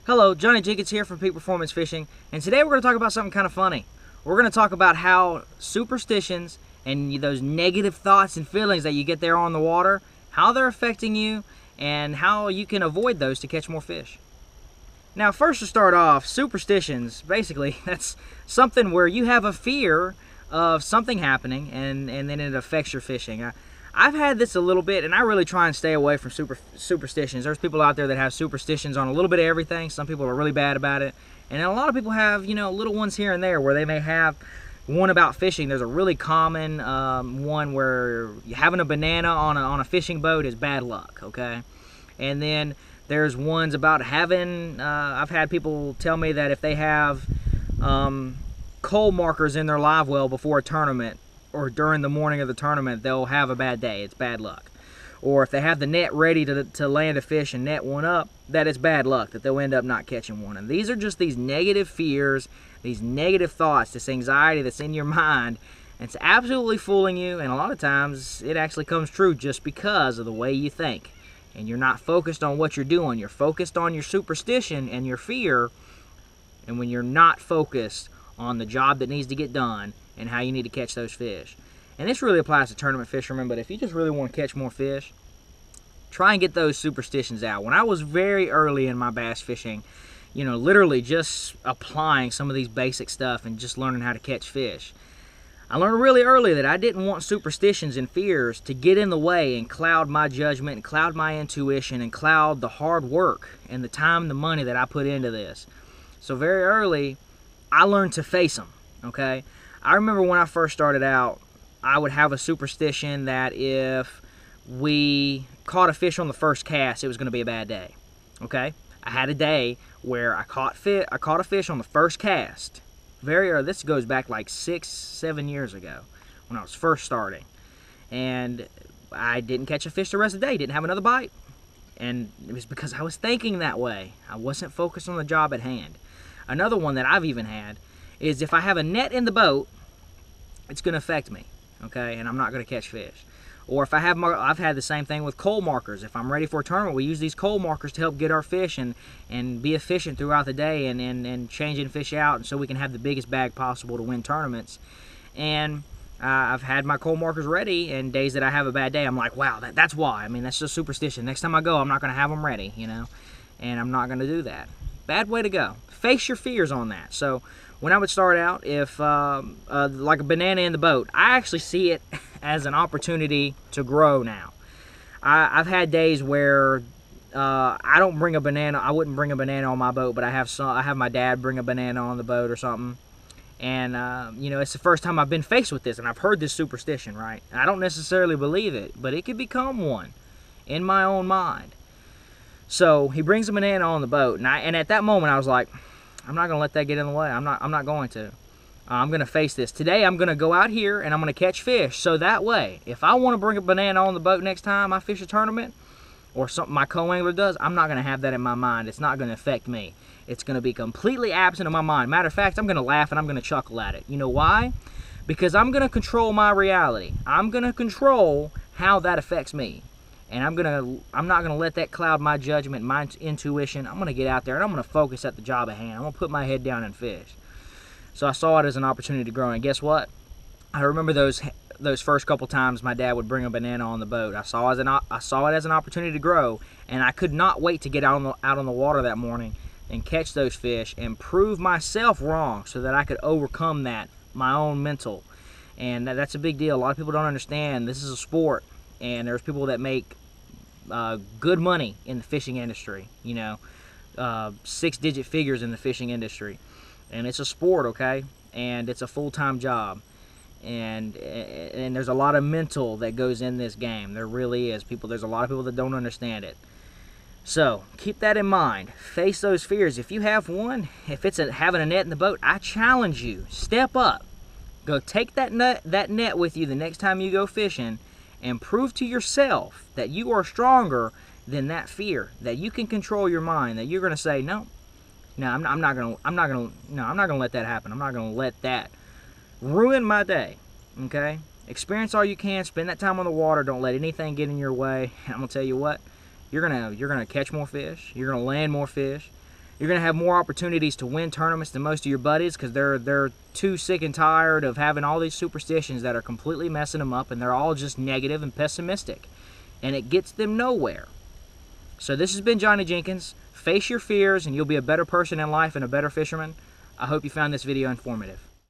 Hello, Johnny Jenkins here from Peak Performance Fishing, and today we're going to talk about something kind of funny. We're going to talk about how superstitions and those negative thoughts and feelings that you get there on the water, how they're affecting you, and how you can avoid those to catch more fish. Now, first to start off, superstitions, basically, that's something where you have a fear of something happening, and then it affects your fishing. I've had this a little bit, and I really try and stay away from superstitions. There's people out there that have superstitions on a little bit of everything. Some people are really bad about it. And a lot of people have, little ones here and there where they may have one about fishing. There's a really common one where having a banana on a fishing boat is bad luck, okay? And then there's ones about having, I've had people tell me that if they have coal markers in their live well before a tournament, or during the morning of the tournament, they'll have a bad day. It's bad luck. Or if they have the net ready to land a fish and net one up, that it's bad luck, that they'll end up not catching one. And these are just these negative fears, these negative thoughts, this anxiety that's in your mind. And it's absolutely fooling you, and a lot of times it actually comes true just because of the way you think. And you're not focused on what you're doing. You're focused on your superstition and your fear. And when you're not focused on the job that needs to get done, and how you need to catch those fish. And this really applies to tournament fishermen, but if you just really want to catch more fish, try and get those superstitions out. When I was very early in my bass fishing, literally just applying some of these basic stuff and just learning how to catch fish, I learned really early that I didn't want superstitions and fears to get in the way and cloud my judgment and cloud my intuition and cloud the hard work and the time and the money that I put into this. So very early, I learned to face them, okay? I remember when I first started out, I would have a superstition that if we caught a fish on the first cast, it was going to be a bad day. Okay? I had a day where I caught a fish on the first cast. Very early. This goes back like 6-7 years ago when I was first starting. And I didn't catch a fish the rest of the day. Didn't have another bite. And it was because I was thinking that way. I wasn't focused on the job at hand. Another one that I've even had is if I have a net in the boat, it's going to affect me, okay, and I'm not going to catch fish. Or if I've had the same thing with coal markers. If I'm ready for a tournament, we use these coal markers to help get our fish and be efficient throughout the day and changing fish out, and so we can have the biggest bag possible to win tournaments. And I've had my coal markers ready, and days that I have a bad day, I'm like, wow, that's why. I mean, that's just superstition. Next time I go, I'm not going to have them ready, and I'm not going to do that. Bad way to go. Face your fears on that. So when I would start out, if like a banana in the boat, I actually see it as an opportunity to grow now. I've had days where I don't bring a banana. I wouldn't bring a banana on my boat, but I have my dad bring a banana on the boat or something. And it's the first time I've been faced with this, and I've heard this superstition, right? And I don't necessarily believe it, but it could become one in my own mind. So he brings a banana on the boat, and at that moment I was like, I'm not going to let that get in the way. I'm not going to. I'm going to face this. Today I'm going to go out here and I'm going to catch fish. So that way, if I want to bring a banana on the boat next time I fish a tournament, or something my co-angler does, I'm not going to have that in my mind. It's not going to affect me. It's going to be completely absent of my mind. Matter of fact, I'm going to laugh and I'm going to chuckle at it. You know why? Because I'm going to control my reality. I'm going to control how that affects me. And I'm not gonna let that cloud my judgment, my intuition. I'm gonna get out there and I'm gonna focus at the job at hand. I'm gonna put my head down and fish. So I saw it as an opportunity to grow. And guess what? I remember those first couple times my dad would bring a banana on the boat. I saw it as an opportunity to grow, and I could not wait to get out on the water that morning and catch those fish and prove myself wrong, so that I could overcome that, my own mental. And that's a big deal. A lot of people don't understand. This is a sport, and there's people that make good money in the fishing industry, 6-digit figures in the fishing industry, and it's a sport, okay, and it's a full-time job, and there's a lot of mental that goes in this game. There really is. There's a lot of people that don't understand it. So keep that in mind. Face those fears. If you have one, if it's having a net in the boat, I challenge you, step up, go take that net with you the next time you go fishing, and prove to yourself that you are stronger than that fear, that you can control your mind, that you're going to say, no, I'm not going to let that happen. I'm not going to let that ruin my day. Okay? Experience all you can. Spend that time on the water. Don't let anything get in your way. I'm going to tell you what, you're gonna catch more fish. You're gonna land more fish. You're going to have more opportunities to win tournaments than most of your buddies because they're too sick and tired of having all these superstitions that are completely messing them up, and they're all just negative and pessimistic. And it gets them nowhere. So this has been Johnny Jenkins. Face your fears and you'll be a better person in life and a better fisherman. I hope you found this video informative.